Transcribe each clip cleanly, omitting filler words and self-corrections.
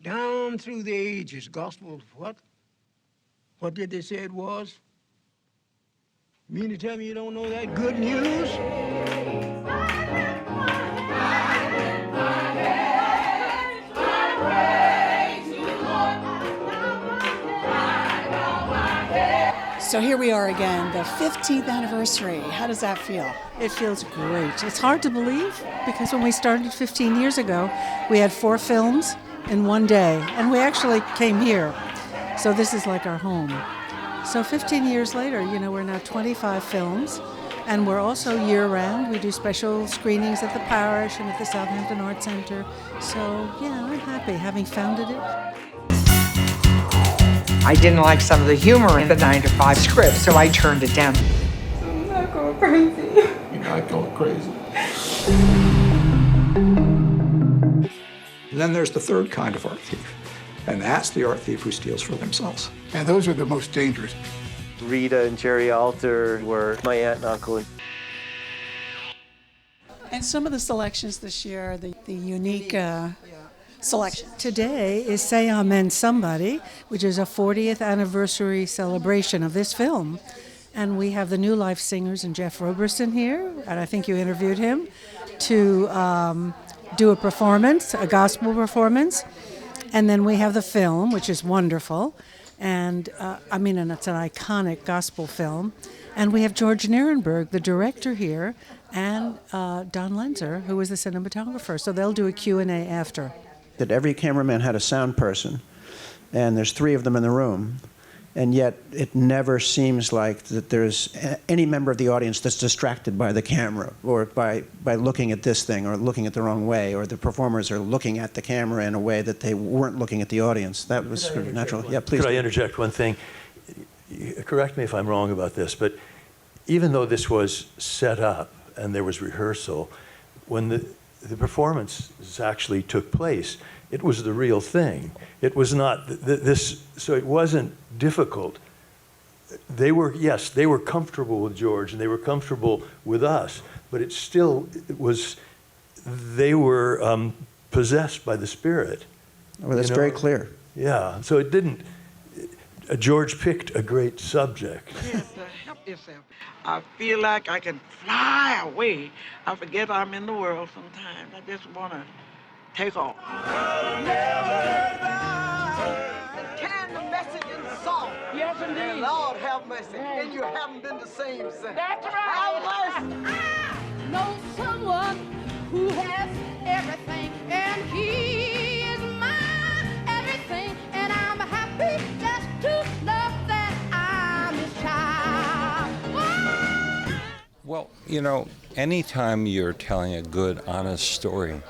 Down through the ages, gospel, what? What did they say it was? You mean to tell me you don't know that good news? So here we are again, the 15th anniversary. How does that feel? It feels great. It's hard to believe because when we started 15 years ago, we had 4 films in one day, and we actually came here. So this is like our home. So 15 years later, we're now 25 films, and we're also year-round. We do special screenings at the parish and at the Southampton Arts Center. So, yeah, I'm happy having founded it. I didn't like some of the humor in the 9 to 5 script, so I turned it down. I'm not going crazy. You're not going crazy. And then there's the third kind of art thief, and that's the art thief who steals for themselves. And those are the most dangerous. Rita and Jerry Alter were my aunt and uncle. And some of the selections this year, the unique selection. Today is Say Amen Somebody, which is a 40th anniversary celebration of this film. And we have the New Life singers and Jeff Roberson here, and I think you interviewed him, to do a performance, a gospel performance. And then we have the film, which is wonderful. And and it's an iconic gospel film. And we have George Nierenberg, the director here, and Don Lenzer, who was the cinematographer. So they'll do a Q&A after. That every cameraman had a sound person, and there's 3 of them in the room, and yet it never seems like that there's any member of the audience that's distracted by the camera or by looking at this thing or looking at the wrong way, or the performers are looking at the camera in a way that they weren't looking at the audience. That was sort of natural. Yeah, please. Could I interject one thing? Correct me if I'm wrong about this, but even though this was set up and there was rehearsal, when the performances actually took place, it was the real thing. It was not this, so it wasn't difficult. They were comfortable with George and they were comfortable with us, but they were possessed by the Spirit. Well, that's very clear. Yeah, so it didn't, George picked a great subject. Yes, help yourself. I feel like I can fly away. I forget I'm in the world sometimes. I just want to take off. Carrying the message in the song. Yes, indeed. And Lord have mercy. And you haven't been the same since. That's right. Have mercy. I know someone who has everything, and he is my everything, and I'm happy just to know that I'm his child. Well, anytime you're telling a good, honest story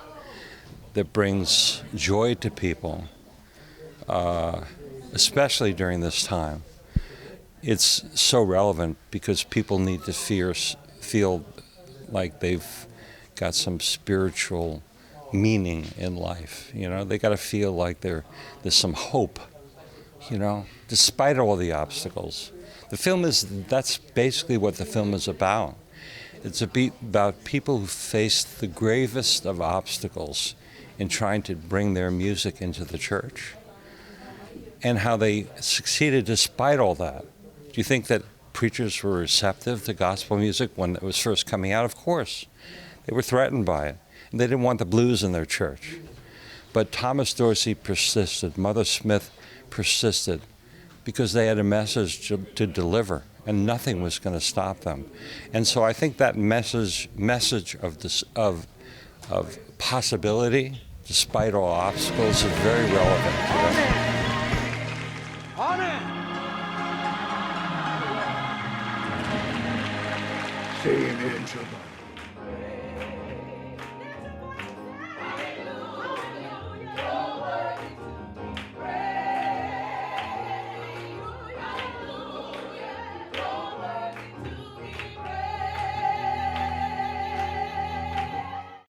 that brings joy to people, especially during this time, it's so relevant because people need to feel like they've got some spiritual meaning in life. They got to feel like there's some hope, despite all the obstacles. That's basically what the film is about. It's about people who faced the gravest of obstacles in trying to bring their music into the church, and how they succeeded despite all that. Do you think that preachers were receptive to gospel music when it was first coming out? Of course. They were threatened by it, and they didn't want the blues in their church. But Thomas Dorsey persisted, Mother Smith persisted, because they had a message to deliver, and nothing was going to stop them. And so I think that message of possibility, despite all obstacles, is very relevant today. Say amen, somebody.